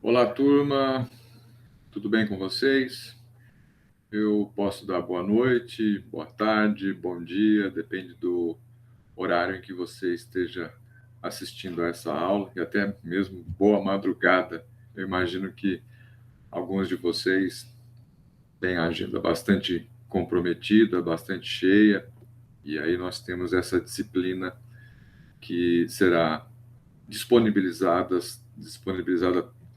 Olá, turma, tudo bem com vocês? Eu posso dar boa noite, boa tarde, bom dia, depende do horário em que você esteja assistindo a essa aula, e até mesmo boa madrugada. Eu imagino que alguns de vocês têm a agenda bastante comprometida, bastante cheia, e aí nós temos essa disciplina que será disponibilizada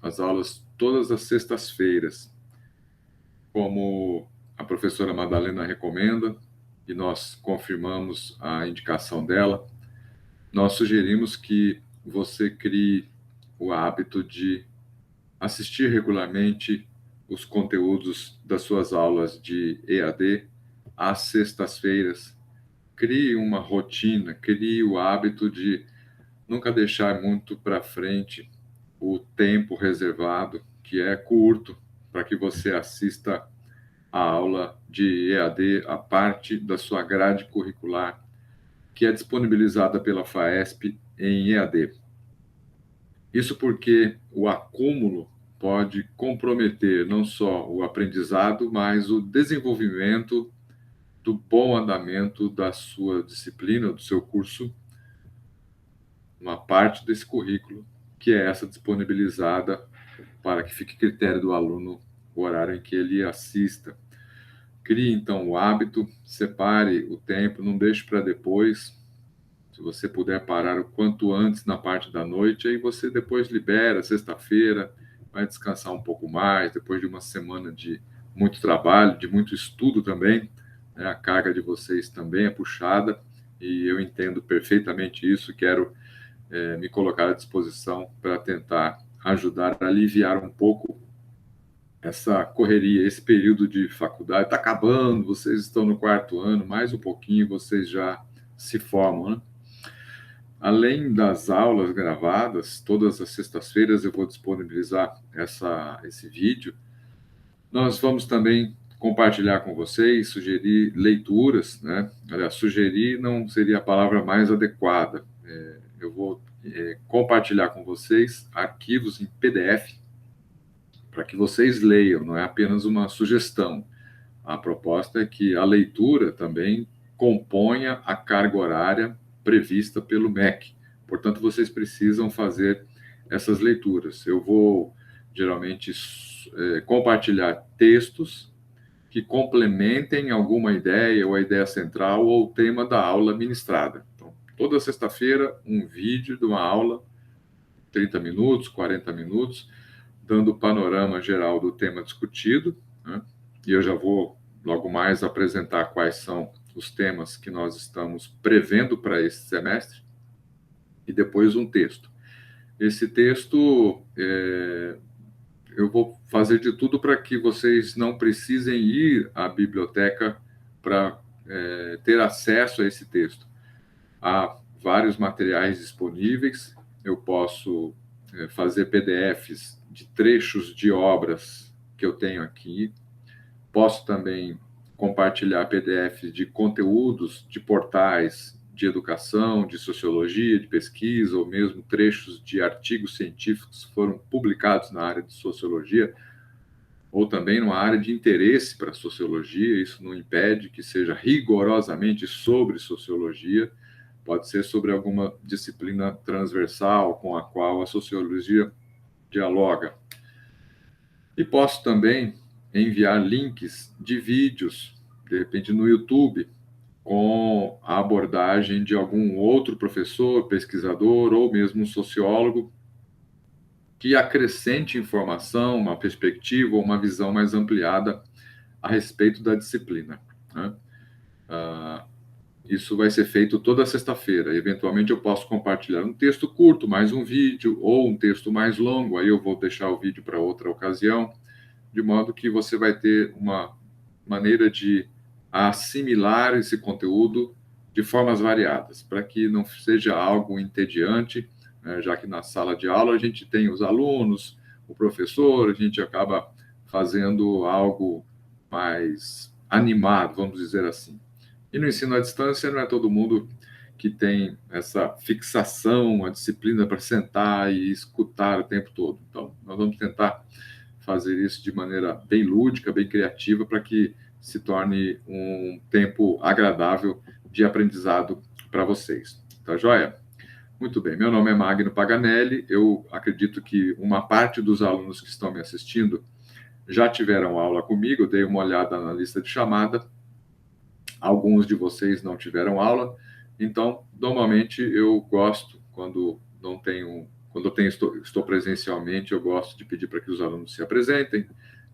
as aulas todas as sextas-feiras. Como a professora Madalena recomenda, e nós confirmamos a indicação dela, nós sugerimos que você crie o hábito de assistir regularmente os conteúdos das suas aulas de EAD às sextas-feiras. Crie uma rotina, crie o hábito de nunca deixar muito para frente o tempo reservado, que é curto, para que você assista a aula de EAD, a parte da sua grade curricular, que é disponibilizada pela FAESP em EAD. Isso porque o acúmulo pode comprometer não só o aprendizado, mas o desenvolvimento do bom andamento da sua disciplina, do seu curso, uma parte desse currículo, que é essa disponibilizada para que fique critério do aluno o horário em que ele assista. Crie, então, o hábito, separe o tempo, não deixe para depois. Se você puder parar o quanto antes na parte da noite, aí você depois libera, sexta-feira, vai descansar um pouco mais, depois de uma semana de muito trabalho, de muito estudo também, né? A carga de vocês também é puxada, e eu entendo perfeitamente isso, quero me colocar à disposição para tentar ajudar a aliviar um pouco essa correria, esse período de faculdade está acabando, vocês estão no quarto ano, mais um pouquinho vocês já se formam, né? Além das aulas gravadas, todas as sextas-feiras eu vou disponibilizar esse vídeo. Nós vamos também compartilhar com vocês, sugerir leituras, né? Aliás, sugerir não seria a palavra mais adequada. Eu vou compartilhar com vocês arquivos em PDF para que vocês leiam, não é apenas uma sugestão. A proposta é que a leitura também componha a carga horária prevista pelo MEC. Portanto, vocês precisam fazer essas leituras. Eu vou, geralmente, compartilhar textos que complementem alguma ideia, ou a ideia central, ou o tema da aula ministrada. Então, toda sexta-feira, um vídeo de uma aula, 30 minutos, 40 minutos, dando o panorama geral do tema discutido, né? E eu já vou logo mais apresentar quais são os temas que nós estamos prevendo para esse semestre, e depois um texto. Esse texto, eu vou fazer de tudo para que vocês não precisem ir à biblioteca para ter acesso a esse texto. Há vários materiais disponíveis, eu posso fazer PDFs de trechos de obras que eu tenho aqui, posso também compartilhar PDFs de conteúdos de portais de educação, de sociologia, de pesquisa, ou mesmo trechos de artigos científicos que foram publicados na área de sociologia, ou também numa área de interesse para a sociologia. Isso não impede que seja rigorosamente sobre sociologia, pode ser sobre alguma disciplina transversal com a qual a sociologia dialoga. E posso também enviar links de vídeos, de repente no YouTube, com a abordagem de algum outro professor, pesquisador, ou mesmo um sociólogo, que acrescente informação, uma perspectiva ou uma visão mais ampliada a respeito da disciplina, né? Isso vai ser feito toda sexta-feira. Eventualmente eu posso compartilhar um texto curto, mais um vídeo, ou um texto mais longo, aí eu vou deixar o vídeo para outra ocasião, de modo que você vai ter uma maneira de assimilar esse conteúdo de formas variadas, para que não seja algo entediante, né? Já que na sala de aula a gente tem os alunos, o professor, a gente acaba fazendo algo mais animado, vamos dizer assim. E no ensino à distância não é todo mundo que tem essa fixação, a disciplina para sentar e escutar o tempo todo. Então, nós vamos tentar fazer isso de maneira bem lúdica, bem criativa, para que se torne um tempo agradável de aprendizado para vocês. Tá joia? Muito bem, meu nome é Magno Paganelli, eu acredito que uma parte dos alunos que estão me assistindo já tiveram aula comigo, eu dei uma olhada na lista de chamada, alguns de vocês não tiveram aula, então, normalmente eu gosto, quando não tenho, quando eu tenho, estou presencialmente, eu gosto de pedir para que os alunos se apresentem,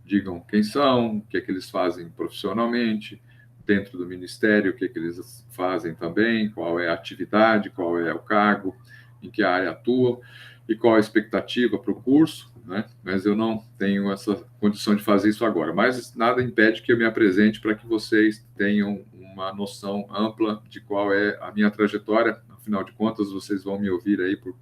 digam quem são, o que é que eles fazem profissionalmente, dentro do ministério, o que é que eles fazem também, qual é a atividade, qual é o cargo, em que área atuam e qual a expectativa para o curso, né? Mas eu não tenho essa condição de fazer isso agora. Mas nada impede que eu me apresente para que vocês tenham uma noção ampla de qual é a minha trajetória. Afinal de contas, vocês vão me ouvir aí por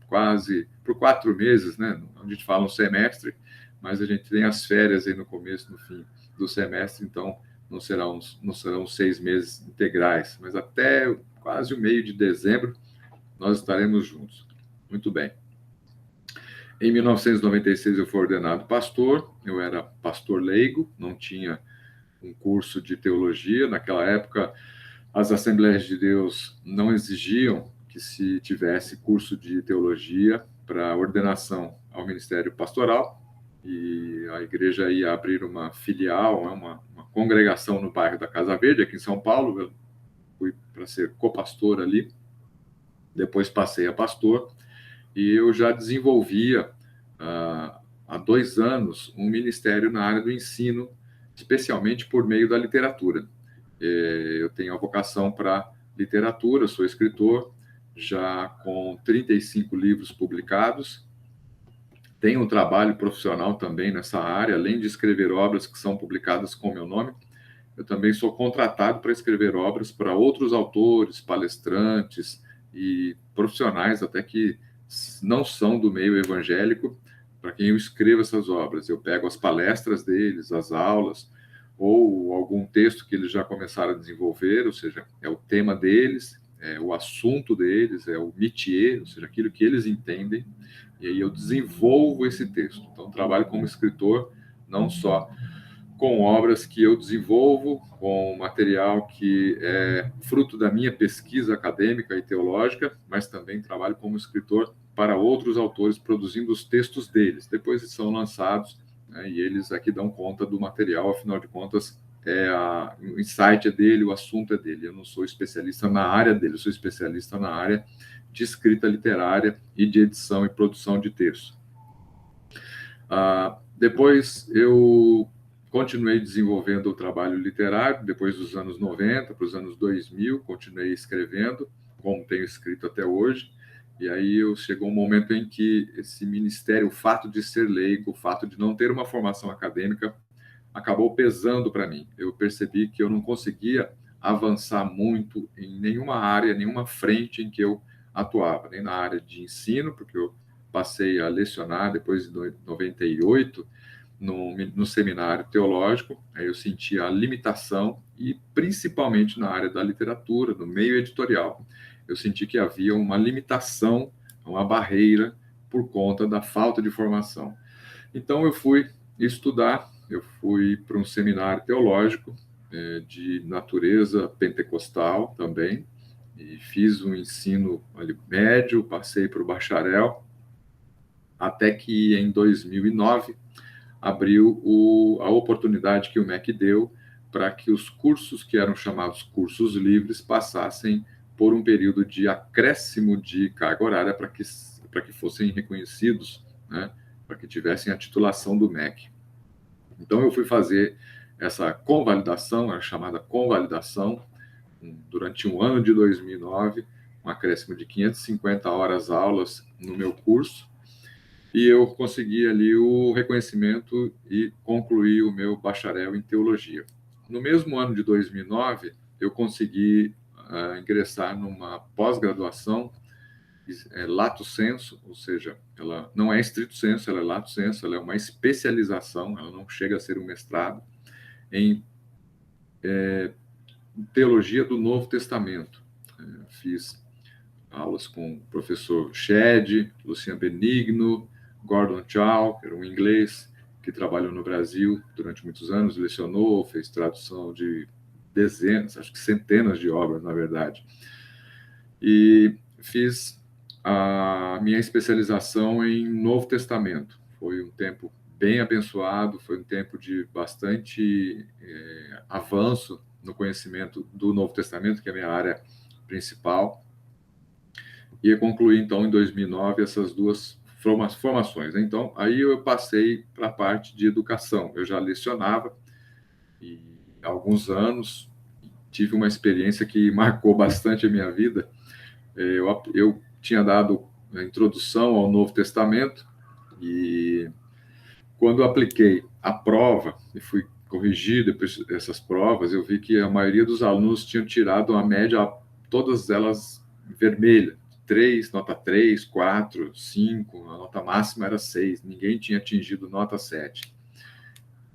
4 meses, né? A gente fala um semestre, mas a gente tem as férias aí no começo, no fim do semestre, então não serão 6 meses integrais, mas até quase o meio de dezembro nós estaremos juntos. Muito bem. Em 1996 eu fui ordenado pastor, eu era pastor leigo, não tinha um curso de teologia. Naquela época, as Assembleias de Deus não exigiam que se tivesse curso de teologia para ordenação ao ministério pastoral, e a igreja ia abrir uma filial, uma congregação no bairro da Casa Verde, aqui em São Paulo. Eu fui para ser copastor ali, depois passei a pastor, e eu já desenvolvia, há 2 anos, um ministério na área do ensino, especialmente por meio da literatura. Eu tenho a vocação para literatura, sou escritor, já com 35 livros publicados. Tenho um trabalho profissional também nessa área, além de escrever obras que são publicadas com meu nome. Eu também sou contratado para escrever obras para outros autores, palestrantes e profissionais até que não são do meio evangélico, para quem eu escrevo essas obras. Eu pego as palestras deles, as aulas, ou algum texto que eles já começaram a desenvolver, ou seja, é o tema deles, é o assunto deles, é o métier, ou seja, aquilo que eles entendem, e aí eu desenvolvo esse texto. Então, trabalho como escritor, não só com obras que eu desenvolvo, com material que é fruto da minha pesquisa acadêmica e teológica, mas também trabalho como escritor para outros autores, produzindo os textos deles. Depois eles são lançados, né, e eles aqui dão conta do material, afinal de contas, o insight é dele, o assunto é dele. Eu não sou especialista na área dele, eu sou especialista na área de escrita literária e de edição e produção de textos. Depois eu continuei desenvolvendo o trabalho literário, depois dos anos 90 para os anos 2000, continuei escrevendo, como tenho escrito até hoje, e aí chegou um momento em que esse ministério, o fato de ser leigo, o fato de não ter uma formação acadêmica, acabou pesando para mim. Eu percebi que eu não conseguia avançar muito em nenhuma área, nenhuma frente em que eu atuava, nem na área de ensino, porque eu passei a lecionar depois de 98, no seminário teológico. Aí eu senti a limitação, e principalmente na área da literatura, no meio editorial, eu senti que havia uma limitação, uma barreira, por conta da falta de formação. Então eu fui estudar, eu fui para um seminário teológico, de natureza pentecostal também, e fiz um ensino ali, médio, passei para o bacharel, até que em 2009 abriu a oportunidade que o MEC deu para que os cursos que eram chamados cursos livres passassem por um período de acréscimo de carga horária para que fossem reconhecidos, né, para que tivessem a titulação do MEC. Então eu fui fazer essa convalidação, a chamada convalidação, durante um ano de 2009, um acréscimo de 550 horas aulas no meu curso, e eu consegui ali o reconhecimento e concluí o meu bacharel em teologia. No mesmo ano de 2009, eu consegui ingressar numa pós-graduação, lato sensu, ou seja, ela não é estrito sensu, ela é lato sensu, ela é uma especialização, ela não chega a ser um mestrado, em teologia do Novo Testamento. Fiz aulas com o professor Shed, Luciano Benigno, Gordon Chow, que era um inglês que trabalhou no Brasil durante muitos anos, lecionou, fez tradução de dezenas, acho que centenas de obras, na verdade. E fiz a minha especialização em Novo Testamento. Foi um tempo bem abençoado, foi um tempo de bastante avanço no conhecimento do Novo Testamento, que é a minha área principal. E eu concluí, então, em 2009, essas duas formações. Então, aí eu passei para a parte de educação. Eu já lecionava e há alguns anos tive uma experiência que marcou bastante a minha vida. Eu tinha dado a introdução ao Novo Testamento e quando eu apliquei a prova e fui corrigir depois essas provas, eu vi que a maioria dos alunos tinham tirado a média, todas elas vermelha, 3, nota 3, 4, 5, a nota máxima era 6, ninguém tinha atingido nota 7.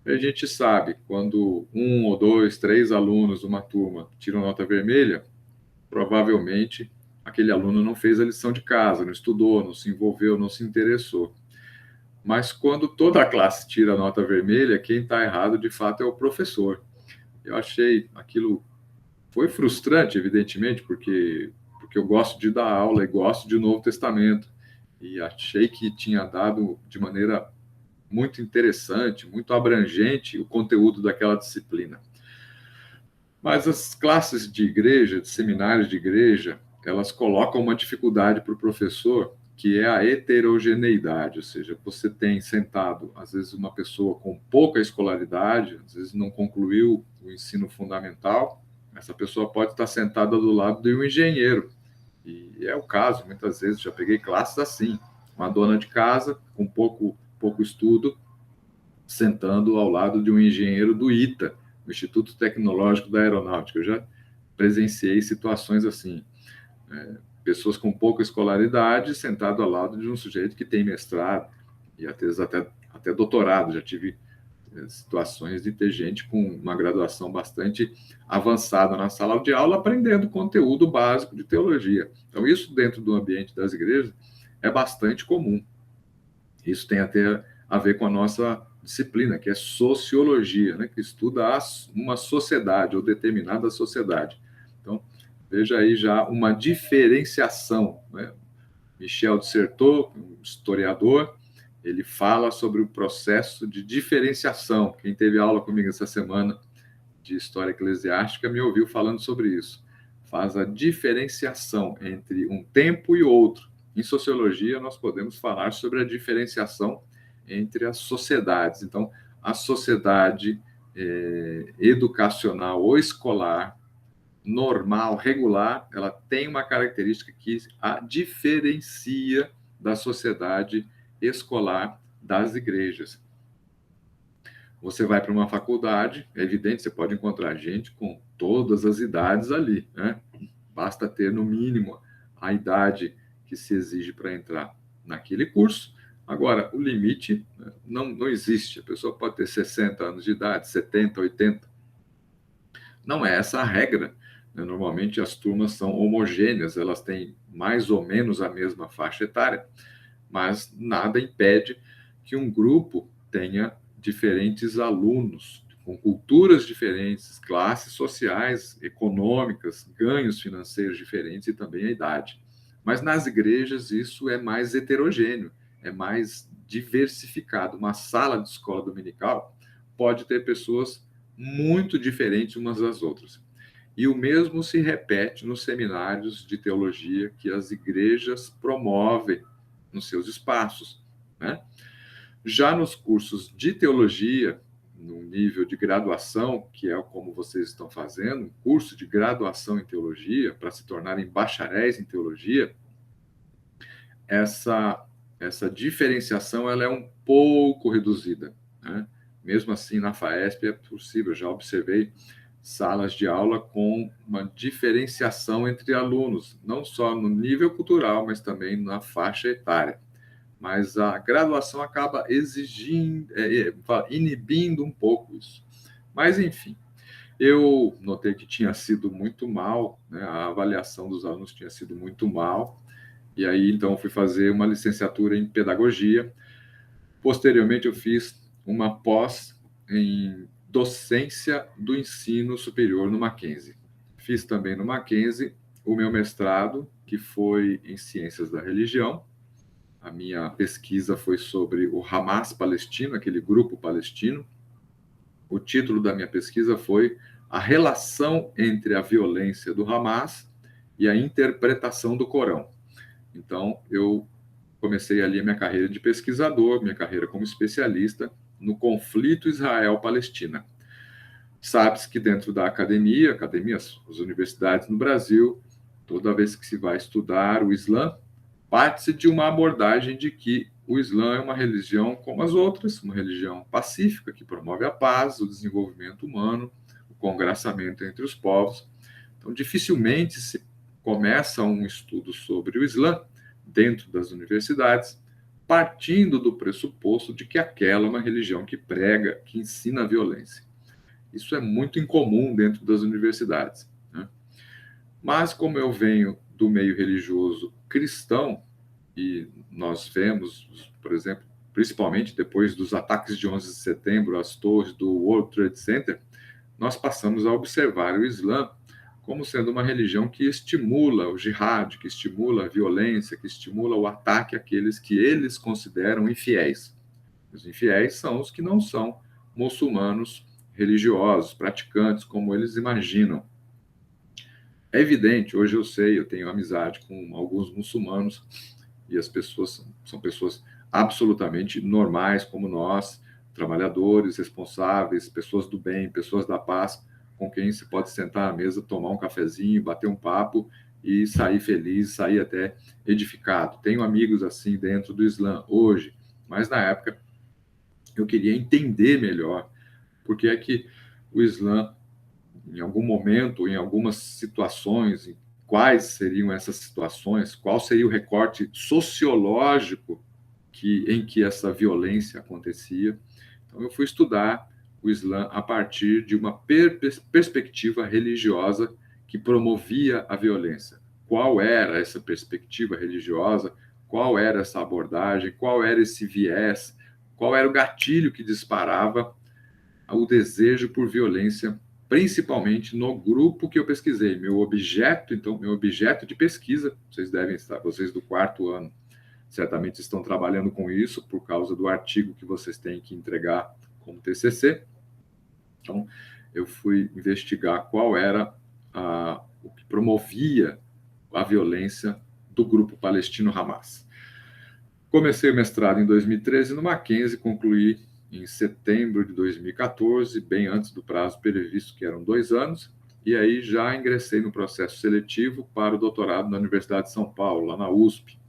A gente sabe, quando 1 ou 2, 3 alunos de uma turma tiram nota vermelha, provavelmente aquele aluno não fez a lição de casa, não estudou, não se envolveu, não se interessou. Mas quando toda a classe tira a nota vermelha, quem está errado de fato é o professor. Eu achei aquilo, foi frustrante, evidentemente, porque eu gosto de dar aula e gosto de Novo Testamento, e achei que tinha dado de maneira muito interessante, muito abrangente o conteúdo daquela disciplina. Mas as classes de igreja, de seminários de igreja, elas colocam uma dificuldade para o professor, que é a heterogeneidade, ou seja, você tem sentado, às vezes, uma pessoa com pouca escolaridade, às vezes não concluiu o ensino fundamental, essa pessoa pode estar sentada do lado de um engenheiro, e é o caso, muitas vezes, já peguei classes assim, uma dona de casa com pouco estudo, sentando ao lado de um engenheiro do ITA, o Instituto Tecnológico da Aeronáutica. Eu já presenciei situações assim, pessoas com pouca escolaridade sentado ao lado de um sujeito que tem mestrado e até doutorado. Já tive situações de ter gente com uma graduação bastante avançada na sala de aula aprendendo conteúdo básico de teologia. Então, isso dentro do ambiente das igrejas é bastante comum. Isso tem até a ver com a nossa disciplina, que é sociologia, né, que estuda uma sociedade ou determinada sociedade. Então, veja aí já uma diferenciação, né? Michel de Certeau, um historiador, ele fala sobre o processo de diferenciação. Quem teve aula comigo essa semana de História Eclesiástica me ouviu falando sobre isso. Faz a diferenciação entre um tempo e outro. Em sociologia, nós podemos falar sobre a diferenciação entre as sociedades. Então, a sociedade educacional ou escolar, normal, regular, ela tem uma característica que a diferencia da sociedade escolar das igrejas. Você vai para uma faculdade, é evidente, você pode encontrar gente com todas as idades ali, né? Basta ter, no mínimo, a idade que se exige para entrar naquele curso. Agora, o limite não existe. A pessoa pode ter 60 anos de idade, 70, 80. Não é essa a regra. Normalmente, as turmas são homogêneas, elas têm mais ou menos a mesma faixa etária, mas nada impede que um grupo tenha diferentes alunos, com culturas diferentes, classes sociais, econômicas, ganhos financeiros diferentes e também a idade. Mas nas igrejas isso é mais heterogêneo, é mais diversificado. Uma sala de escola dominical pode ter pessoas muito diferentes umas das outras. E o mesmo se repete nos seminários de teologia que as igrejas promovem nos seus espaços, né? Já nos cursos de teologia, no nível de graduação, que é como vocês estão fazendo, um curso de graduação em teologia, para se tornarem bacharéis em teologia, essa diferenciação ela é um pouco reduzida, né? Mesmo assim, na FAESP é possível, já observei salas de aula com uma diferenciação entre alunos, não só no nível cultural, mas também na faixa etária. Mas a graduação acaba inibindo um pouco isso. Mas, enfim, Eu notei que tinha sido muito mal, né? A avaliação dos alunos tinha sido muito mal, e aí então fui fazer uma licenciatura em pedagogia. Posteriormente, eu fiz uma pós em docência do ensino superior no Mackenzie. Fiz também no Mackenzie o meu mestrado, que foi em ciências da religião. A minha pesquisa foi sobre o Hamas palestino, aquele grupo palestino. O título da minha pesquisa foi A Relação entre a Violência do Hamas e a Interpretação do Corão. Então, eu comecei ali a minha carreira de pesquisador, minha carreira como especialista no conflito Israel-Palestina. Sabe-se que dentro da academia, as universidades no Brasil, toda vez que se vai estudar o Islã, parte-se de uma abordagem de que o Islã é uma religião como as outras, uma religião pacífica, que promove a paz, o desenvolvimento humano, o congraçamento entre os povos. Então, dificilmente se começa um estudo sobre o Islã dentro das universidades, partindo do pressuposto de que aquela é uma religião que prega, que ensina a violência. Isso é muito incomum dentro das universidades, né? Mas, como eu venho do meio religioso cristão, e nós vemos, por exemplo, principalmente depois dos ataques de 11 de setembro, as torres do World Trade Center, nós passamos a observar o Islã como sendo uma religião que estimula o jihad, que estimula a violência, que estimula o ataque àqueles que eles consideram infiéis. Os infiéis são os que não são muçulmanos religiosos, praticantes, como eles imaginam. É evidente, hoje eu sei, eu tenho amizade com alguns muçulmanos e as pessoas são pessoas absolutamente normais como nós, trabalhadores, responsáveis, pessoas do bem, pessoas da paz, com quem se pode sentar à mesa, tomar um cafezinho, bater um papo e sair feliz, sair até edificado. Tenho amigos assim dentro do Islã hoje, mas na época eu queria entender melhor porque é que o Islã, em algum momento, em algumas situações, quais seriam essas situações, qual seria o recorte sociológico em que essa violência acontecia. Então, eu fui estudar o Islã a partir de uma perspectiva religiosa que promovia a violência. Qual era essa perspectiva religiosa? Qual era essa abordagem? Qual era esse viés? Qual era o gatilho que disparava o desejo por violência, principalmente no grupo que eu pesquisei. Meu objeto de pesquisa, vocês devem estar, vocês do 4º ano, certamente estão trabalhando com isso por causa do artigo que vocês têm que entregar como TCC. Então, eu fui investigar qual era o que promovia a violência do grupo palestino Hamas. Comecei o mestrado em 2013 no Mackenzie, concluí em setembro de 2014, bem antes do prazo previsto, que eram 2 anos, e aí já ingressei no processo seletivo para o doutorado na Universidade de São Paulo, lá na USP.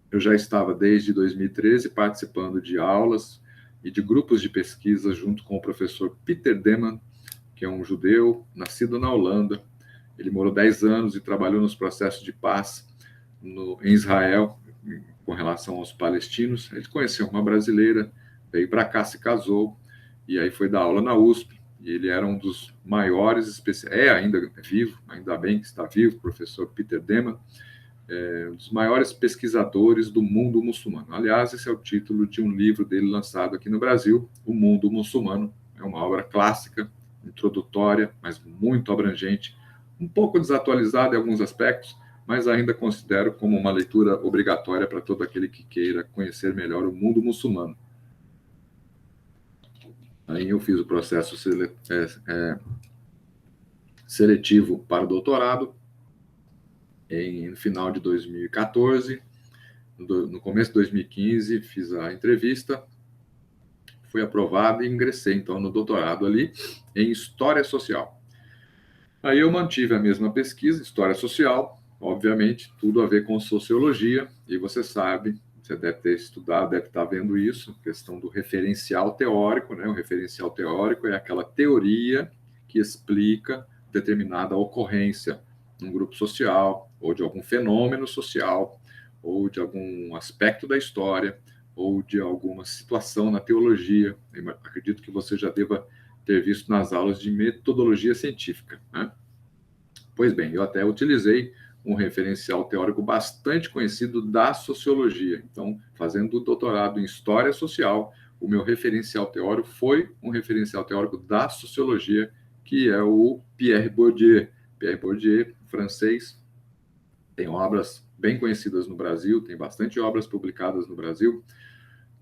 Eu já estava desde 2013 participando de aulas e de grupos de pesquisa junto com o professor Peter Deman, que é um judeu nascido na Holanda. Ele morou 10 anos e trabalhou nos processos de paz em Israel, com relação aos palestinos. Ele conheceu uma brasileira, veio para cá, se casou, e aí foi dar aula na USP, e ele era um dos maiores especialistas, ainda vivo, ainda bem que está vivo, o professor Peter Deman, um dos maiores pesquisadores do mundo muçulmano. Aliás, esse é o título de um livro dele lançado aqui no Brasil, O Mundo Muçulmano. É uma obra clássica, introdutória, mas muito abrangente, um pouco desatualizada em alguns aspectos, mas ainda considero como uma leitura obrigatória para todo aquele que queira conhecer melhor o mundo muçulmano. Aí eu fiz o processo seletivo para o doutorado no final de 2014. No começo de 2015, fiz a entrevista, fui aprovado e ingressei, então, no doutorado ali em História Social. Aí eu mantive a mesma pesquisa, História Social, obviamente, tudo a ver com Sociologia, e você sabe, você deve ter estudado, deve estar vendo isso, questão do referencial teórico, né? O referencial teórico é aquela teoria que explica determinada ocorrência num grupo social, ou de algum fenômeno social, ou de algum aspecto da história, ou de alguma situação na teologia. Eu acredito que você já deva ter visto nas aulas de metodologia científica, né? Pois bem, eu até utilizei um referencial teórico bastante conhecido da sociologia. Então, fazendo o doutorado em História Social, o meu referencial teórico foi um referencial teórico da sociologia, que é o Pierre Bourdieu. Pierre Bourdieu, francês, tem obras bem conhecidas no Brasil, tem bastante obras publicadas no Brasil.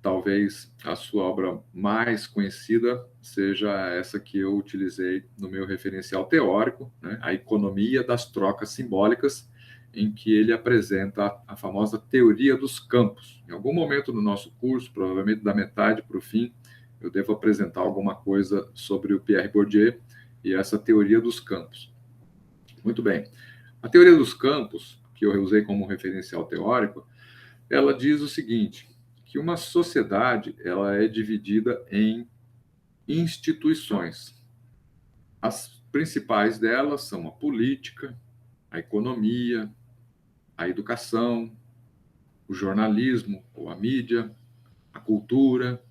Talvez a sua obra mais conhecida seja essa que eu utilizei no meu referencial teórico, né? A Economia das Trocas Simbólicas, em que ele apresenta a famosa teoria dos campos. Em algum momento no nosso curso, provavelmente da metade para o fim, eu devo apresentar alguma coisa sobre o Pierre Bourdieu e essa teoria dos campos. Muito bem. A teoria dos campos, que eu usei como referencial teórico, ela diz o seguinte, que uma sociedade ela é dividida em instituições. As principais delas são a política, a economia, a educação, o jornalismo ou a mídia, a cultura,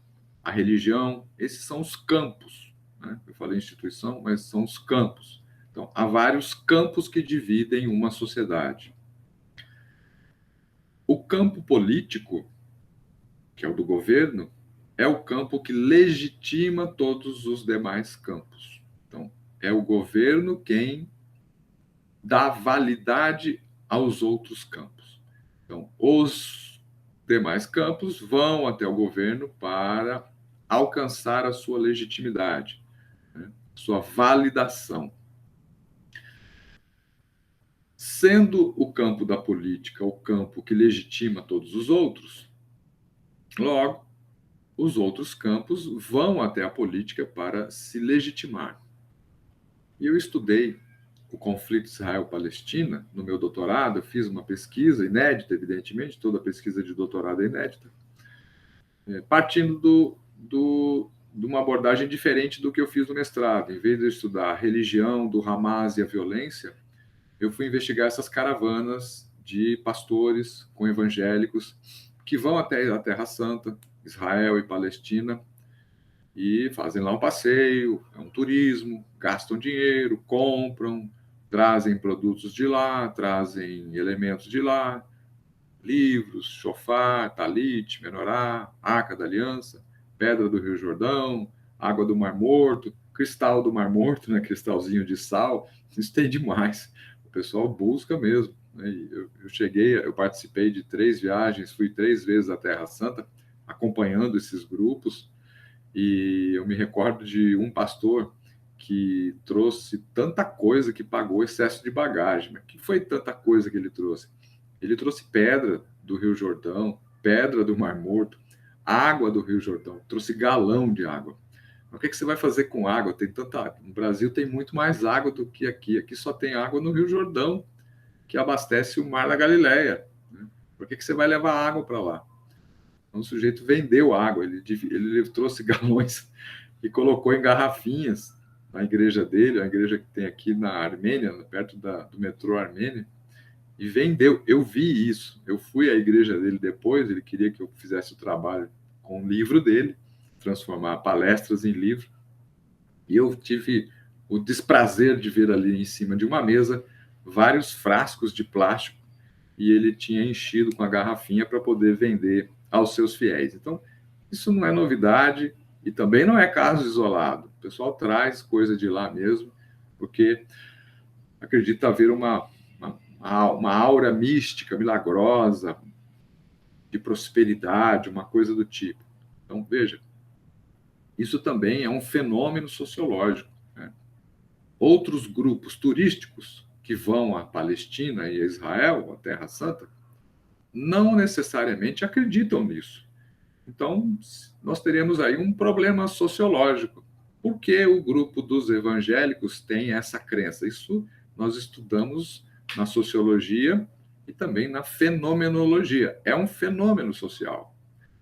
a religião. Esses são os campos, né? Eu falei instituição, mas são os campos. Então, há vários campos que dividem uma sociedade. O campo político, que é o do governo, é o campo que legitima todos os demais campos. Então, é o governo quem dá validade aos outros campos. Então, os demais campos vão até o governo para alcançar a sua legitimidade, né? Sua validação. Sendo o campo da política o campo que legitima todos os outros, logo, os outros campos vão até a política para se legitimar. E eu estudei o conflito Israel-Palestina no meu doutorado, eu fiz uma pesquisa inédita, evidentemente, toda pesquisa de doutorado é inédita, partindo de uma abordagem diferente do que eu fiz no mestrado. Em vez de eu estudar a religião do Hamas e a violência, eu fui investigar essas caravanas de pastores com evangélicos que vão até a Terra Santa, Israel e Palestina, e fazem lá um passeio, é um turismo, gastam dinheiro, compram, trazem produtos de lá, trazem elementos de lá, livros, shofar, talit, menorá, arca da aliança, pedra do Rio Jordão, água do Mar Morto, cristal do Mar Morto, né, cristalzinho de sal. Isso tem demais. O pessoal busca mesmo, né? Eu participei de 3 viagens, fui 3 vezes à Terra Santa, acompanhando esses grupos, e eu me recordo de um pastor que trouxe tanta coisa que pagou excesso de bagagem. Mas que foi tanta coisa que ele trouxe? Ele trouxe pedra do Rio Jordão, pedra do Mar Morto, água do Rio Jordão, trouxe galão de água. Mas o que você vai fazer com água? Tem tanta água. No Brasil tem muito mais água do que aqui. Aqui só tem água no Rio Jordão, que abastece o Mar da Galileia. Por que você vai levar água para lá? Então, o sujeito vendeu água, ele trouxe galões e colocou em garrafinhas na igreja dele, a igreja que tem aqui na Armênia, perto do metrô Armênia, e vendeu. Eu vi isso. Eu fui à igreja dele depois, ele queria que eu fizesse o trabalho com o livro dele, transformar palestras em livro, e eu tive o desprazer de ver ali em cima de uma mesa vários frascos de plástico, e ele tinha enchido com a garrafinha para poder vender aos seus fiéis. Então, isso não é novidade e também não é caso isolado. O pessoal traz coisa de lá mesmo, porque acredita haver uma aura mística, milagrosa, de prosperidade, uma coisa do tipo. Então, veja, isso também é um fenômeno sociológico, né? Outros grupos turísticos que vão à Palestina e a Israel, à Terra Santa, não necessariamente acreditam nisso. Então, nós teremos aí um problema sociológico. Por que o grupo dos evangélicos tem essa crença? Isso nós estudamos na sociologia e também na fenomenologia. É um fenômeno social.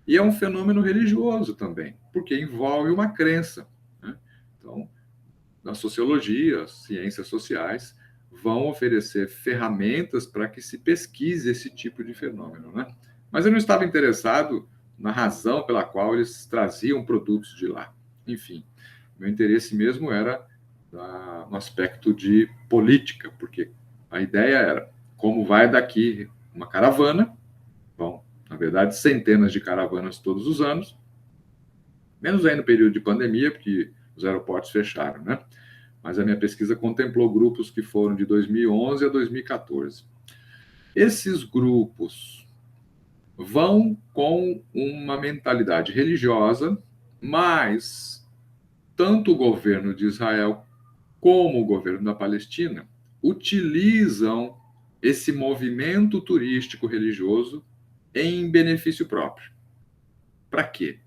E é um fenômeno religioso também, porque envolve uma crença, né? Então, na sociologia, ciências sociais vão oferecer ferramentas para que se pesquise esse tipo de fenômeno, né? Mas eu não estava interessado na razão pela qual eles traziam produtos de lá. Enfim, Meu interesse mesmo era no aspecto de política, porque a ideia era como vai daqui uma caravana, bom, na verdade, centenas de caravanas todos os anos, menos aí no período de pandemia, porque os aeroportos fecharam, né? Mas a minha pesquisa contemplou grupos que foram de 2011 a 2014. Esses grupos vão com uma mentalidade religiosa, mas tanto o governo de Israel como o governo da Palestina utilizam esse movimento turístico religioso em benefício próprio. Para quê?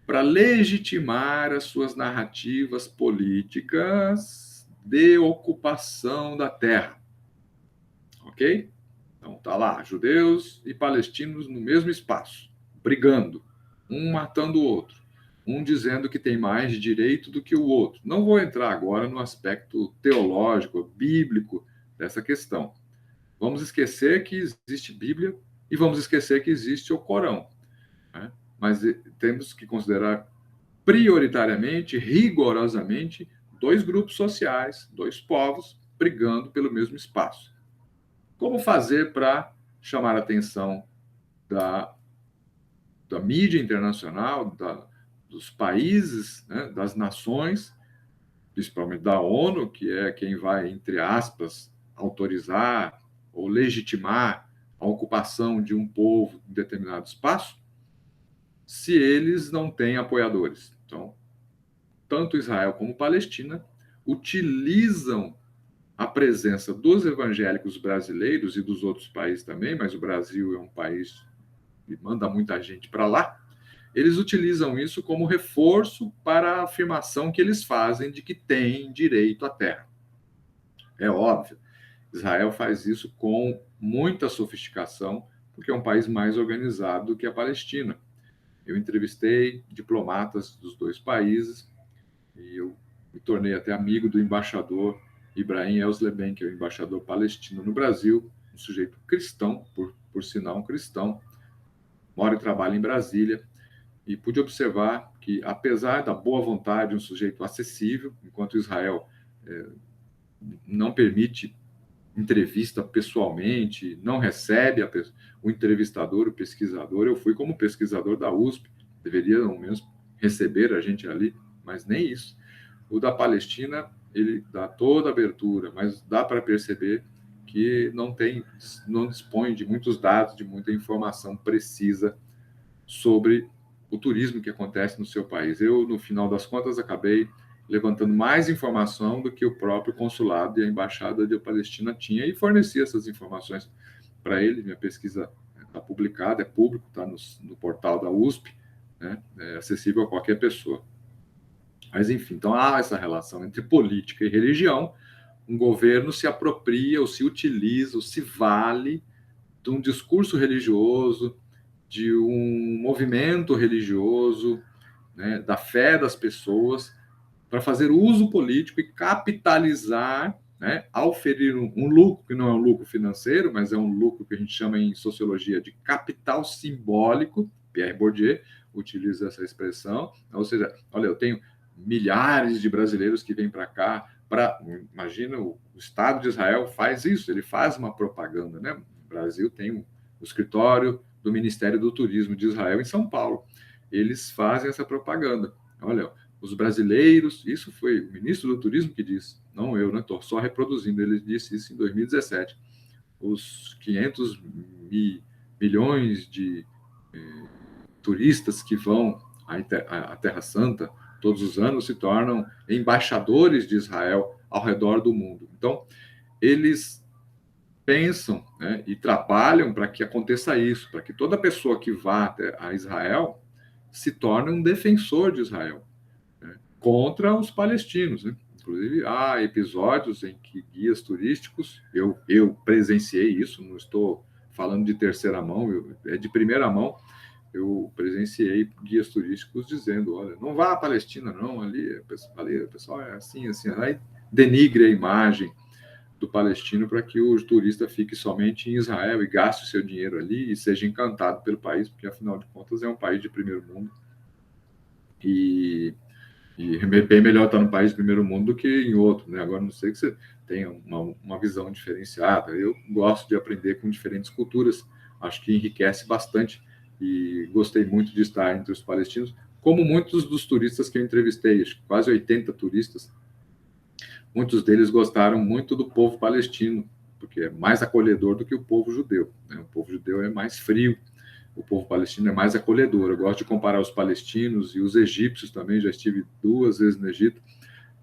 Para legitimar as suas narrativas políticas de ocupação da terra. Ok? Então tá lá, judeus e palestinos no mesmo espaço, brigando, um matando o outro, um dizendo que tem mais direito do que o outro. Não vou entrar agora no aspecto teológico, bíblico dessa questão. Vamos esquecer que existe Bíblia e vamos esquecer que existe o Corão, né? Mas temos que considerar prioritariamente, rigorosamente, dois grupos sociais, dois povos brigando pelo mesmo espaço. Como fazer para chamar a atenção da mídia internacional, dos países, né, das nações, principalmente da ONU, que é quem vai, entre aspas, autorizar ou legitimar a ocupação de um povo em determinado espaço, se eles não têm apoiadores. Então, tanto Israel como Palestina utilizam a presença dos evangélicos brasileiros e dos outros países também, mas o Brasil é um país que manda muita gente para lá. Eles utilizam isso como reforço para a afirmação que eles fazem de que têm direito à terra. É óbvio, Israel faz isso com muita sofisticação, porque é um país mais organizado do que a Palestina. Eu entrevistei diplomatas dos dois países e eu me tornei até amigo do embaixador Ibrahim Elsleben, que é o embaixador palestino no Brasil, um sujeito cristão, por sinal um cristão, mora e trabalha em Brasília, e pude observar que, apesar da boa vontade, um sujeito acessível, enquanto Israel não permite entrevista pessoalmente, não recebe o entrevistador, o pesquisador. Eu fui como pesquisador da USP, deveria ao menos receber a gente ali, mas nem isso. O da Palestina, ele dá toda a abertura, mas dá para perceber que não dispõe de muitos dados, de muita informação precisa sobre o turismo que acontece no seu país. Eu, no final das contas, acabei levantando mais informação do que o próprio consulado e a embaixada da Palestina tinha e forneci essas informações para ele. Minha pesquisa está publicada, é público, está no portal da USP, né? É acessível a qualquer pessoa. Mas, enfim, então há essa relação entre política e religião. Um governo se apropria, ou se utiliza, ou se vale de um discurso religioso, de um movimento religioso, né, da fé das pessoas, para fazer uso político e capitalizar, né, ao oferir um lucro, que não é um lucro financeiro, mas é um lucro que a gente chama em sociologia de capital simbólico. Pierre Bourdieu utiliza essa expressão. Ou seja, olha, eu tenho milhares de brasileiros que vêm para cá, imagina, o Estado de Israel faz isso, ele faz uma propaganda, né? O Brasil tem o escritório do Ministério do Turismo de Israel em São Paulo. Eles fazem essa propaganda. Olha, os brasileiros, isso foi o ministro do Turismo que disse, não eu, né? Estou só reproduzindo, ele disse isso em 2017. Os 500 milhões de turistas que vão à Terra Santa todos os anos se tornam embaixadores de Israel ao redor do mundo. Então, eles pensam, né, e trabalham para que aconteça isso, para que toda pessoa que vá a Israel se torne um defensor de Israel, né, contra os palestinos, né? Inclusive, há episódios em que guias turísticos, eu presenciei isso, não estou falando de terceira mão, é de primeira mão, eu presenciei guias turísticos dizendo, olha, não vá à Palestina, não, ali o pessoal é assim, assim, aí denigre a imagem do palestino para que o turista fique somente em Israel e gaste o seu dinheiro ali e seja encantado pelo país, porque, afinal de contas, é um país de primeiro mundo. E E é bem melhor estar no país do primeiro mundo do que em outro, né? Agora, não sei que você tenha uma visão diferenciada. Eu gosto de aprender com diferentes culturas, acho que enriquece bastante e gostei muito de estar entre os palestinos, como muitos dos turistas que eu entrevistei, acho que quase 80 turistas, muitos deles gostaram muito do povo palestino, porque é mais acolhedor do que o povo judeu, né? O povo judeu é mais frio, o povo palestino é mais acolhedor. Eu gosto de comparar os palestinos e os egípcios também, já estive 2 vezes no Egito,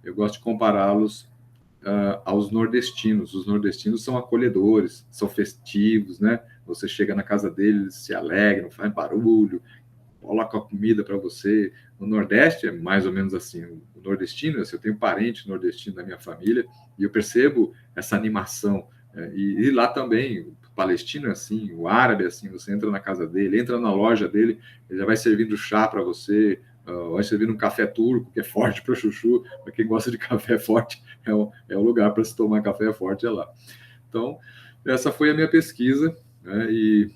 eu gosto de compará-los aos nordestinos. Os nordestinos são acolhedores, são festivos, né? Você chega na casa deles, se alegram, faz barulho, coloca a comida para você. No Nordeste é mais ou menos assim. O nordestino, eu tenho parente nordestino na minha família e eu percebo essa animação. E lá também, o palestino é assim, o árabe é assim. Você entra na casa dele, entra na loja dele, ele já vai servindo chá para você, vai servindo um café turco, que é forte para chuchu. Para quem gosta de café forte, é o lugar para se tomar café forte, é lá. Então, essa foi a minha pesquisa, né? E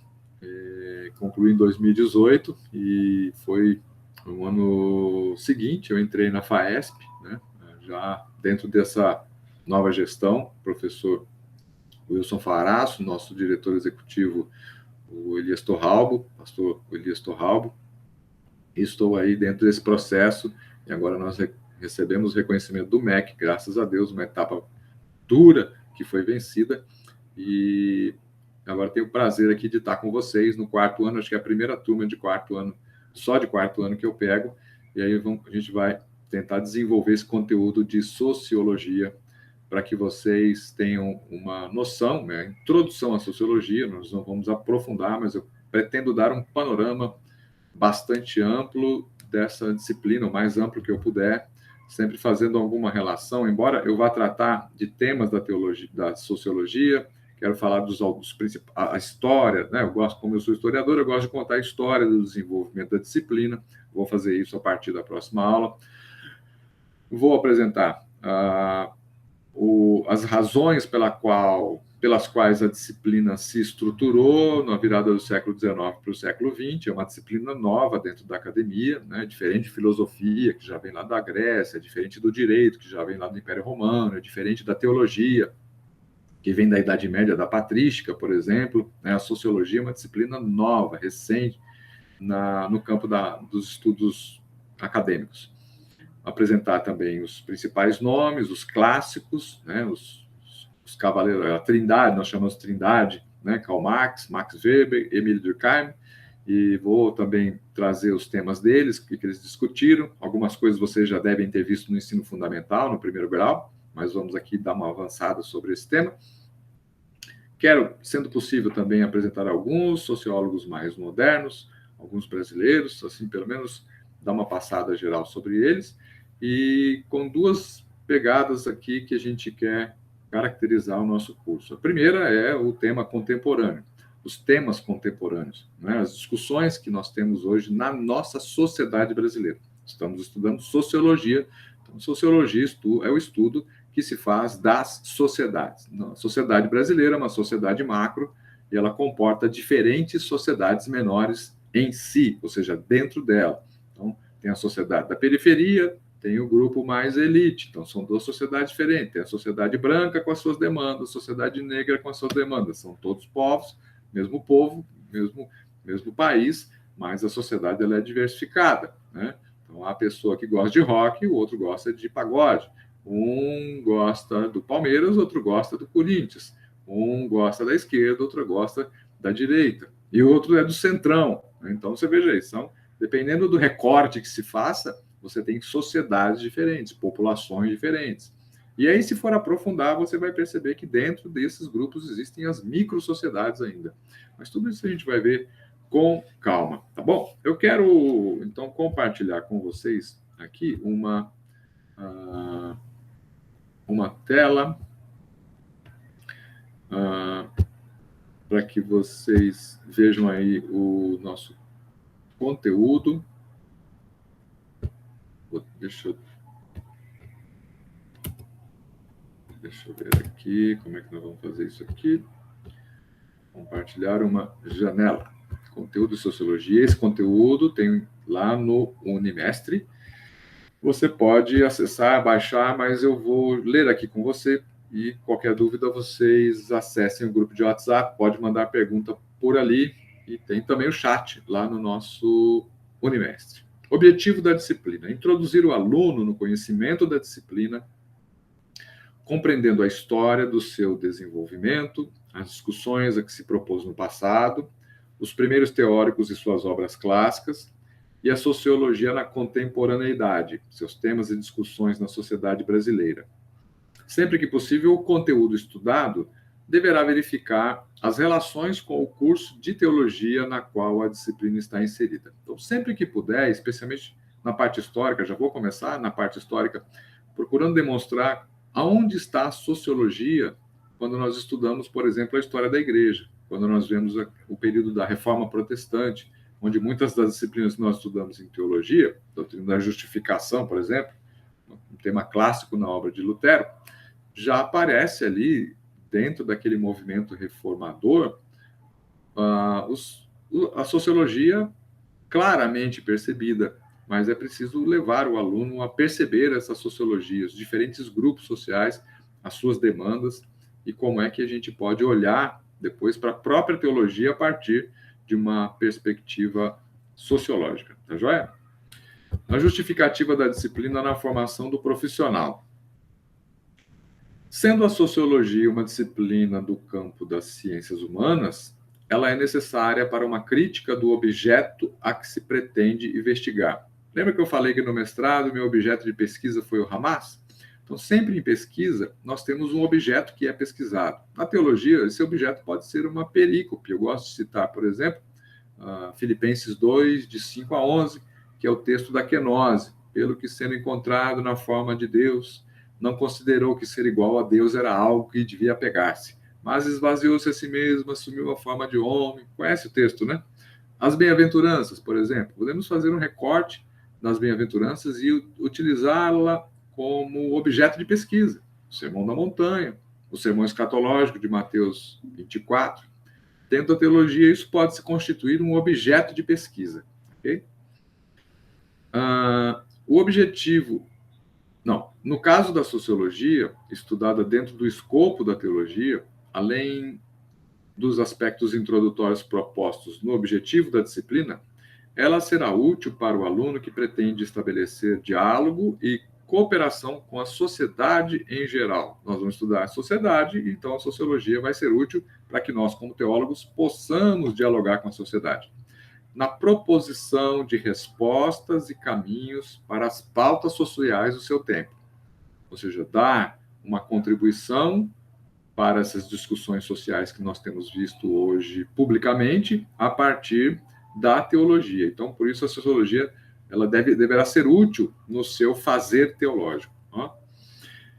concluí em 2018 e foi no ano seguinte eu entrei na FAESP, né? Já dentro dessa nova gestão, professor Wilson Faraço, nosso diretor executivo, o Elias Torralbo, pastor Elias Torralbo, e estou aí dentro desse processo e agora nós recebemos reconhecimento do MEC, graças a Deus, uma etapa dura que foi vencida e agora tenho o prazer aqui de estar com vocês no 4º ano, acho que é a primeira turma de 4º ano, só de 4º ano que eu pego, e aí a gente vai tentar desenvolver esse conteúdo de sociologia para que vocês tenham uma noção, né? Introdução à sociologia, nós não vamos aprofundar, mas eu pretendo dar um panorama bastante amplo dessa disciplina, o mais amplo que eu puder, sempre fazendo alguma relação, embora eu vá tratar de temas da teologia, da sociologia, quero falar dos principais, a história, né? Eu gosto, como eu sou historiador, eu gosto de contar a história do desenvolvimento da disciplina. Vou fazer isso a partir da próxima aula. Vou apresentar as razões pelas quais a disciplina se estruturou na virada do século XIX para o século XX. É uma disciplina nova dentro da academia, né? Diferente de filosofia, que já vem lá da Grécia, diferente do direito, que já vem lá do Império Romano, é diferente da teologia, que vem da Idade Média, da patrística, por exemplo, né? A sociologia é uma disciplina nova, recente, no campo dos estudos acadêmicos. Apresentar também os principais nomes, os clássicos, né? os cavaleiros, a Trindade, nós chamamos de Trindade, né? Karl Marx, Max Weber, Emile Durkheim, e vou também trazer os temas deles, o que eles discutiram. Algumas coisas vocês já devem ter visto no ensino fundamental, no 1º grau, mas vamos aqui dar uma avançada sobre esse tema. Quero, sendo possível, também apresentar alguns sociólogos mais modernos, alguns brasileiros, assim, pelo menos dar uma passada geral sobre eles, e com 2 pegadas aqui que a gente quer caracterizar o nosso curso. A primeira é o tema contemporâneo, os temas contemporâneos, né? As discussões que nós temos hoje na nossa sociedade brasileira. Estamos estudando sociologia, então sociologia é o estudo que se faz das sociedades. A sociedade brasileira é uma sociedade macro e ela comporta diferentes sociedades menores em si, ou seja, dentro dela. Então, tem a sociedade da periferia, tem o grupo mais elite. Então, são 2 sociedades diferentes. Tem a sociedade branca com as suas demandas, a sociedade negra com as suas demandas. São todos povos, mesmo povo, mesmo país, mas a sociedade ela é diversificada, né? Então, há a pessoa que gosta de rock, o outro gosta de pagode. Um gosta do Palmeiras, outro gosta do Corinthians. Um gosta da esquerda, outro gosta da direita. E o outro é do centrão. Então, você veja isso. Dependendo do recorte que se faça, você tem sociedades diferentes, populações diferentes. E aí, se for aprofundar, você vai perceber que dentro desses grupos existem as micro-sociedades ainda. Mas tudo isso a gente vai ver com calma, tá bom? Eu quero, então, compartilhar com vocês aqui uma tela para que vocês vejam aí o nosso conteúdo. Deixa eu ver aqui como é que nós vamos fazer isso aqui. Compartilhar uma janela. Conteúdo de sociologia. Esse conteúdo tem lá no Unimestre. você pode acessar, baixar, mas eu vou ler aqui com você e qualquer dúvida vocês acessem o grupo de WhatsApp, pode mandar pergunta por ali e tem também o chat lá no nosso Unimestre. Objetivo da disciplina: introduzir o aluno no conhecimento da disciplina, compreendendo a história do seu desenvolvimento, as discussões a que se propôs no passado, os primeiros teóricos e suas obras clássicas, e a sociologia na contemporaneidade, seus temas e discussões na sociedade brasileira. Sempre que possível, o conteúdo estudado deverá verificar as relações com o curso de teologia na qual a disciplina está inserida. Então, sempre que puder, especialmente na parte histórica, já vou começar na parte histórica, procurando demonstrar aonde está a sociologia quando nós estudamos, por exemplo, a história da igreja, quando nós vemos o período da Reforma Protestante, onde muitas das disciplinas que nós estudamos em teologia, doutrina da justificação, por exemplo, um tema clássico na obra de Lutero, já aparece ali, dentro daquele movimento reformador, a sociologia claramente percebida, mas é preciso levar o aluno a perceber essa sociologia, os diferentes grupos sociais, as suas demandas, e como é que a gente pode olhar depois para a própria teologia a partir de uma perspectiva sociológica. Tá joia? A justificativa da disciplina na formação do profissional. Sendo a sociologia uma disciplina do campo das ciências humanas, ela é necessária para uma crítica do objeto a que se pretende investigar. Lembra que eu falei que no mestrado meu objeto de pesquisa foi o Hamas? Então, sempre em pesquisa, nós temos um objeto que é pesquisado. Na teologia, esse objeto pode ser uma perícope. Eu gosto de citar, por exemplo, Filipenses 2, de 5 a 11, que é o texto da kenose. Pelo que sendo encontrado na forma de Deus, não considerou que ser igual a Deus era algo que devia apegar-se, mas esvaziou-se a si mesmo, assumiu a forma de homem. Conhece o texto, né? As bem-aventuranças, por exemplo. Podemos fazer um recorte das bem-aventuranças e utilizá-la como objeto de pesquisa. O Sermão da Montanha, o Sermão Escatológico de Mateus 24. Dentro da teologia, isso pode se constituir um objeto de pesquisa. Okay? O objetivo... Não, no caso da sociologia, estudada dentro do escopo da teologia, além dos aspectos introdutórios propostos no objetivo da disciplina, ela será útil para o aluno que pretende estabelecer diálogo e cooperação com a sociedade em geral. Nós vamos estudar a sociedade, então a sociologia vai ser útil para que nós, como teólogos, possamos dialogar com a sociedade. Na proposição de respostas e caminhos para as pautas sociais do seu tempo. Ou seja, dar uma contribuição para essas discussões sociais que nós temos visto hoje publicamente a partir da teologia. Então, por isso a sociologia ela deverá ser útil no seu fazer teológico.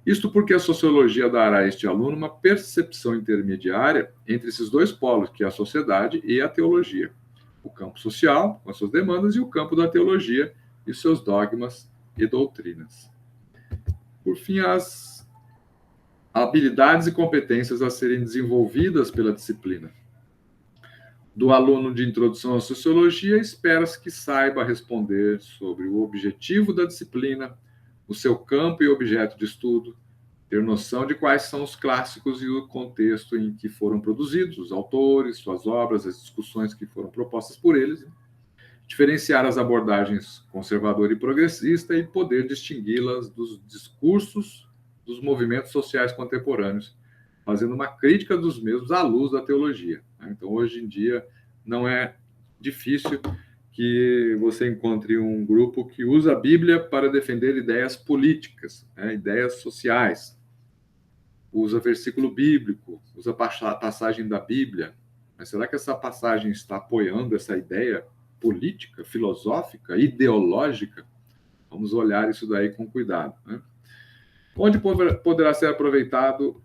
Isto porque a sociologia dará a este aluno uma percepção intermediária entre esses dois polos, que é a sociedade e a teologia. O campo social, com as suas demandas, e o campo da teologia e seus dogmas e doutrinas. Por fim, as habilidades e competências a serem desenvolvidas pela disciplina. Do aluno de introdução à sociologia, espera-se que saiba responder sobre o objetivo da disciplina, o seu campo e objeto de estudo, ter noção de quais são os clássicos e o contexto em que foram produzidos, os autores, suas obras, as discussões que foram propostas por eles, diferenciar as abordagens conservadora e progressista e poder distingui-las dos discursos dos movimentos sociais contemporâneos, fazendo uma crítica dos mesmos à luz da teologia. Então, hoje em dia, não é difícil que você encontre um grupo que usa a Bíblia para defender ideias políticas, ideias sociais, usa versículo bíblico, usa passagem da Bíblia. Mas será que essa passagem está apoiando essa ideia política, filosófica, ideológica? Vamos olhar isso daí com cuidado. Onde poderá ser aproveitado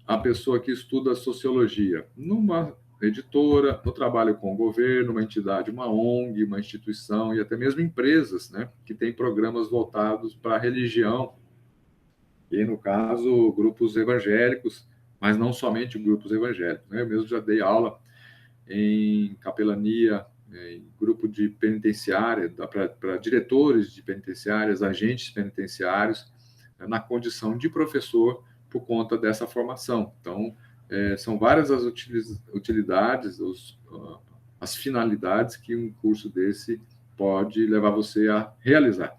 a pessoa que estuda sociologia? Numa editora, no trabalho com o governo, uma entidade, uma ONG, uma instituição e até mesmo empresas, que têm programas voltados para a religião. E, no caso, grupos evangélicos, mas não somente grupos evangélicos. Eu mesmo já dei aula em capelania grupo de penitenciária, para diretores de penitenciárias, agentes penitenciários, na condição de professor por conta dessa formação. Então, são várias as utilidades, as finalidades que um curso desse pode levar você a realizar.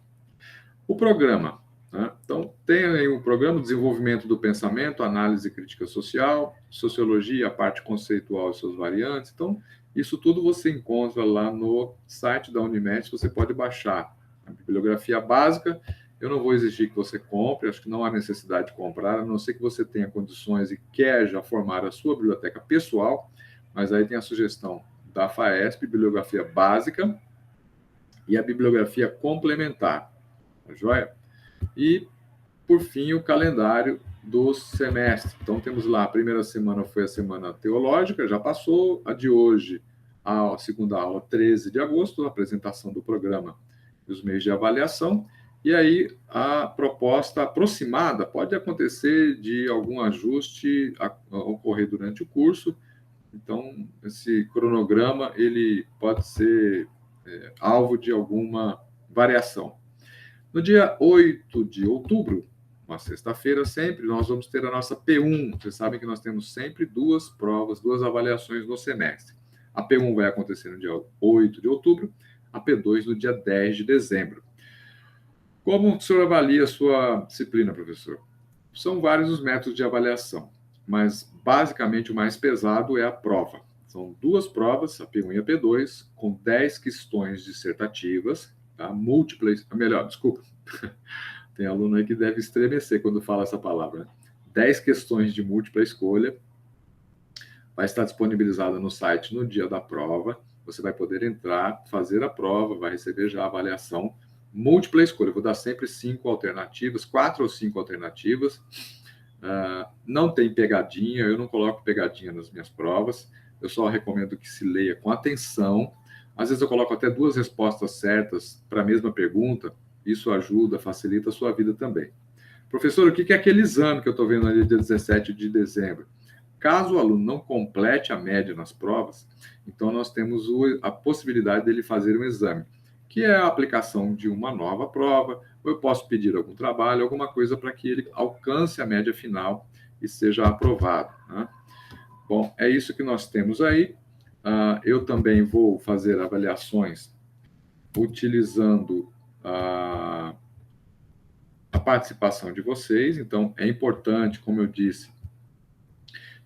O programa, né? Então, tem aí o programa de desenvolvimento do pensamento, análise e crítica social, sociologia, a parte conceitual e suas variantes. Então, isso tudo você encontra lá no site da Unimed, você pode baixar a bibliografia básica. Eu não vou exigir que você compre, acho que não há necessidade de comprar, a não ser que você tenha condições e quer já formar a sua biblioteca pessoal, mas aí tem a sugestão da FAESP, bibliografia básica, e a bibliografia complementar, tá joia? E, por fim, o calendário do semestre. Então, temos lá, a primeira semana foi a semana teológica, já passou, a de hoje, a segunda aula, 13 de agosto, a apresentação do programa e os meios de avaliação. E aí, a proposta aproximada pode acontecer de algum ajuste a ocorrer durante o curso. Então, esse cronograma ele pode ser alvo de alguma variação. No dia 8 de outubro, uma sexta-feira sempre, nós vamos ter a nossa P1. Vocês sabem que nós temos sempre duas provas, duas avaliações no semestre. A P1 vai acontecer no dia 8 de outubro, a P2 no dia 10 de dezembro. Como o senhor avalia a sua disciplina, professor? São vários os métodos de avaliação, mas basicamente o mais pesado é a prova. São duas provas, a P1 e a P2, com 10 questões dissertativas, tá? Múltiplas, melhor, desculpa. Tem aluno aí que deve estremecer quando fala essa palavra, né? 10 questões de múltipla escolha, vai estar disponibilizada no site no dia da prova. Você vai poder entrar, fazer a prova, vai receber já a avaliação. Múltipla escolha, eu vou dar sempre 5 alternativas, 4 ou 5 alternativas. Não tem pegadinha, eu não coloco pegadinha nas minhas provas, eu só recomendo que se leia com atenção. Às vezes eu coloco até 2 respostas certas para a mesma pergunta, isso ajuda, facilita a sua vida também. Professor, o que é aquele exame que eu estou vendo ali dia 17 de dezembro? Caso o aluno não complete a média nas provas, então nós temos a possibilidade dele fazer um exame, que é a aplicação de uma nova prova, ou eu posso pedir algum trabalho, alguma coisa para que ele alcance a média final e seja aprovado, né? Bom, é isso que nós temos aí. Eu também vou fazer avaliações utilizando a participação de vocês, então é importante, como eu disse,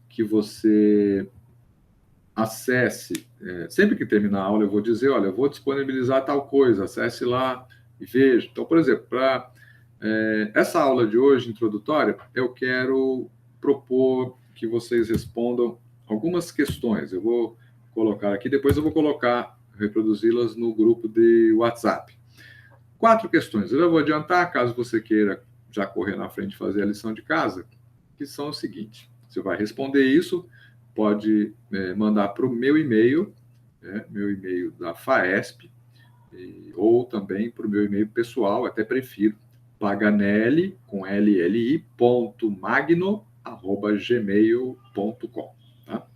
que você acesse, sempre que terminar a aula eu vou dizer, olha, eu vou disponibilizar tal coisa, acesse lá e veja. Então, por exemplo, para essa aula de hoje, introdutória, eu quero propor que vocês respondam algumas questões. Eu vou colocar aqui, depois eu vou reproduzi-las no grupo de WhatsApp. 4 questões. Eu vou adiantar, caso você queira já correr na frente e fazer a lição de casa, que são o seguinte: você vai responder isso, pode mandar para o meu e-mail, meu e-mail da FAESP, ou também para o meu e-mail pessoal, até prefiro, paganelli, com LLI, .magno@gmail.com. Tá?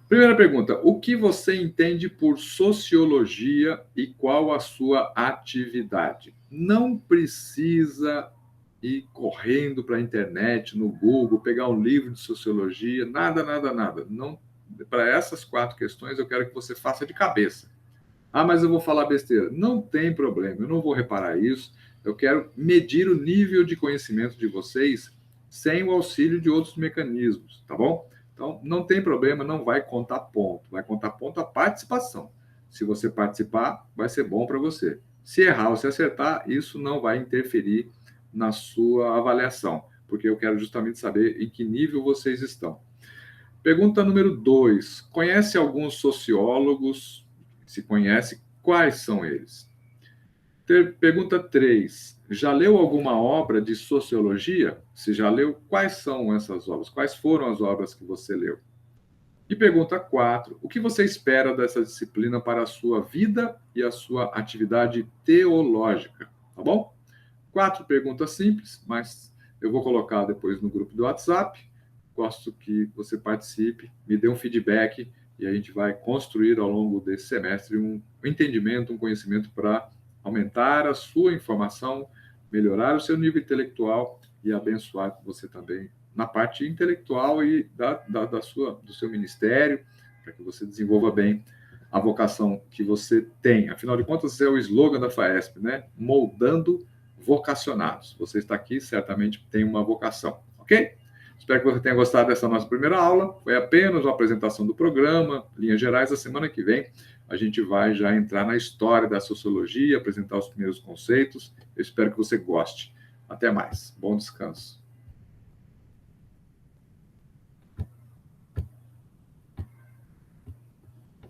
Primeira pergunta: o que você entende por sociologia e qual a sua atividade? Não precisa ir correndo para a internet, no Google, pegar um livro de sociologia, nada. Não, para essas 4 questões eu quero que você faça de cabeça. Mas eu vou falar besteira. Não tem problema, eu não vou reparar isso. Eu quero medir o nível de conhecimento de vocês sem o auxílio de outros mecanismos, tá bom? Então, não tem problema, não vai contar ponto. Vai contar ponto a participação. Se você participar, vai ser bom para você. Se errar ou se acertar, isso não vai interferir na sua avaliação, porque eu quero justamente saber em que nível vocês estão. Pergunta número 2. Conhece alguns sociólogos? Se conhece, quais são eles? Pergunta 3. Já leu alguma obra de sociologia? Se já leu, quais são essas obras? Quais foram as obras que você leu? E pergunta 4. O que você espera dessa disciplina para a sua vida e a sua atividade teológica? Tá bom? 4 perguntas simples, mas eu vou colocar depois no grupo do WhatsApp. Gosto que você participe, me dê um feedback e a gente vai construir ao longo desse semestre um entendimento, um conhecimento para aumentar a sua informação, melhorar o seu nível intelectual e abençoar você também na parte intelectual e do seu ministério, para que você desenvolva bem a vocação que você tem. Afinal de contas, é o slogan da FAESP, né? Moldando vocacionados. Você está aqui, certamente tem uma vocação, ok? Espero que você tenha gostado dessa nossa primeira aula. Foi apenas uma apresentação do programa, linhas gerais. A semana que vem a gente vai já entrar na história da sociologia, apresentar os primeiros conceitos. Eu espero que você goste. Até mais. Bom descanso.